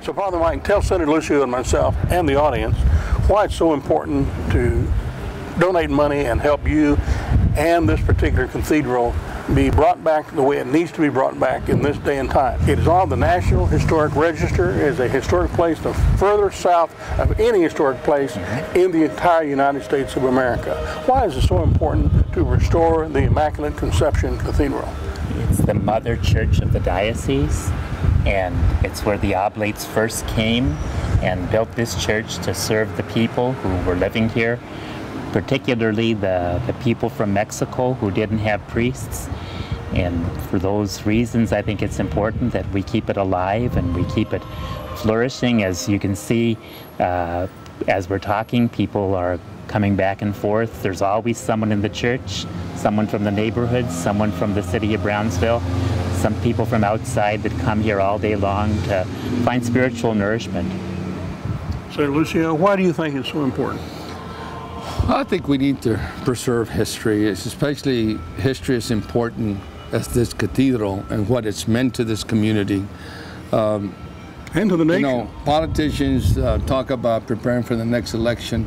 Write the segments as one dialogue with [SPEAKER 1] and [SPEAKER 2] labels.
[SPEAKER 1] So Father Mike, tell Senator Lucio and myself and the audience why it's so important to donate money and help you and this particular cathedral be brought back the way it needs to be brought back in this day and time. It is on the National Historic Register. It is a historic place the further south of any historic place in the entire United States of America. Why is it so important to restore the Immaculate Conception Cathedral?
[SPEAKER 2] It's the mother church of the diocese, and it's where the Oblates first came and built this church to serve the people who were living here, particularly the people from Mexico who didn't have priests. And for those reasons, I think it's important that we keep it alive and we keep it flourishing. As you can see, as we're talking, people are coming back and forth. There's always someone in the church, someone from the neighborhood, someone from the city of Brownsville, some people from outside that come here all day long to find spiritual nourishment.
[SPEAKER 1] Senator Lucio, why do you think it's so important?
[SPEAKER 3] I think we need to preserve history. Especially history is important as this cathedral and what it's meant to this community.
[SPEAKER 1] And to the nation.
[SPEAKER 3] You know, politicians talk about preparing for the next election,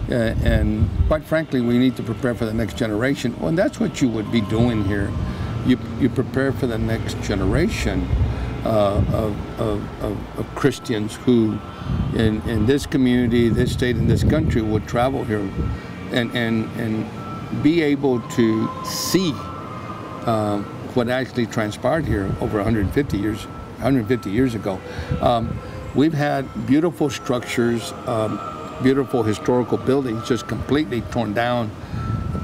[SPEAKER 3] and quite frankly, we need to prepare for the next generation. Well, that's what you would be doing here. You prepare for the next generation of Christians who, in this community, this state, and this country, would travel here and be able to see what actually transpired here over 150 years ago. We've had beautiful structures, beautiful historical buildings just completely torn down,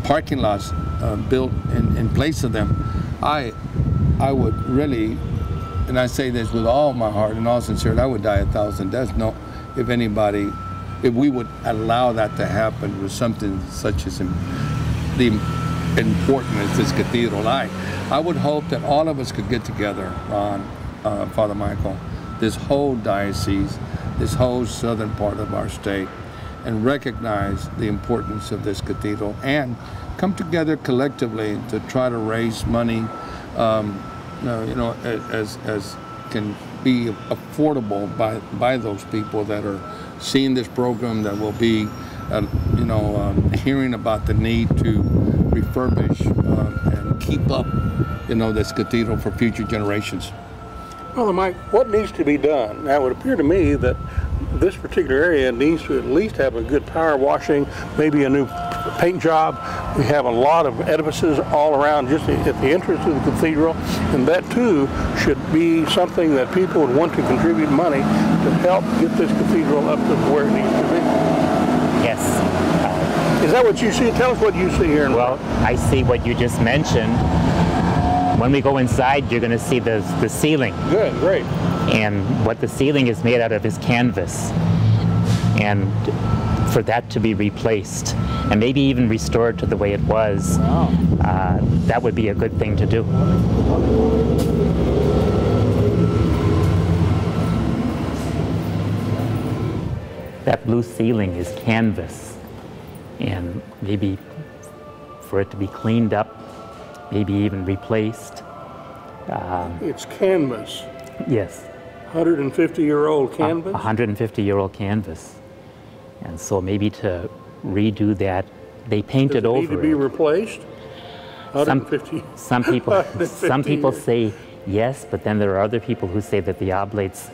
[SPEAKER 3] parking lots built in place of them. I would really, and I say this with all my heart and all sincerity, I would die 1,000 deaths. No, if we would allow that to happen with something such as the important as this cathedral. I would hope that all of us could get together, Ron, Father Michael, this whole diocese, this whole southern part of our state, and recognize the importance of this cathedral and come together collectively to try to raise money, as can be affordable by those people that are seeing this program, that will be, hearing about the need to refurbish and keep up, this cathedral for future generations.
[SPEAKER 1] Well, Mike, what needs to be done? Now, it would appear to me that this particular area needs to at least have a good power washing, maybe a new paint job. We have a lot of edifices all around just at the entrance to the cathedral, and that too should be something that people would want to contribute money to help get this cathedral up to where it needs to be.
[SPEAKER 2] Yes.
[SPEAKER 1] Is that what you see? Tell us what you see here.
[SPEAKER 2] Well, I see what you just mentioned. When we go inside, you're going to see the ceiling.
[SPEAKER 1] Good, great.
[SPEAKER 2] And what the ceiling is made out of is canvas. And for that to be replaced and maybe even restored to the way it was, that would be a good thing to do. That blue ceiling is canvas, and maybe for it to be cleaned up, maybe even replaced.
[SPEAKER 1] It's canvas.
[SPEAKER 2] Yes.
[SPEAKER 1] 150-year-old canvas?
[SPEAKER 2] 150-year-old canvas. And so maybe to redo that, they painted over it.
[SPEAKER 1] Does it need to be replaced? 150.
[SPEAKER 2] Some people say yes, but then there are other people who say that the oblates,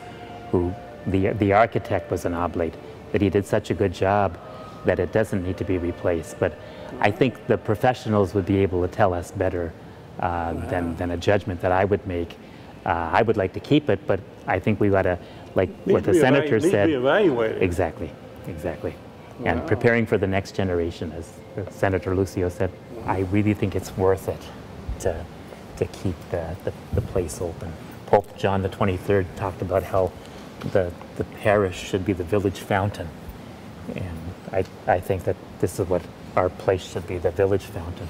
[SPEAKER 2] the architect was an oblate, that he did such a good job that it doesn't need to be replaced. But I think the professionals would be able to tell us better than a judgment that I would make. I would like to keep it, but I think we got to, like what the senator said.
[SPEAKER 1] Need to be evaluated.
[SPEAKER 2] Exactly. Wow. And preparing for the next generation, as Senator Lucio said, I really think it's worth it to keep the place open. Pope John the 23rd talked about how the parish should be the village fountain. And I think that this is what our place should be, the village fountain.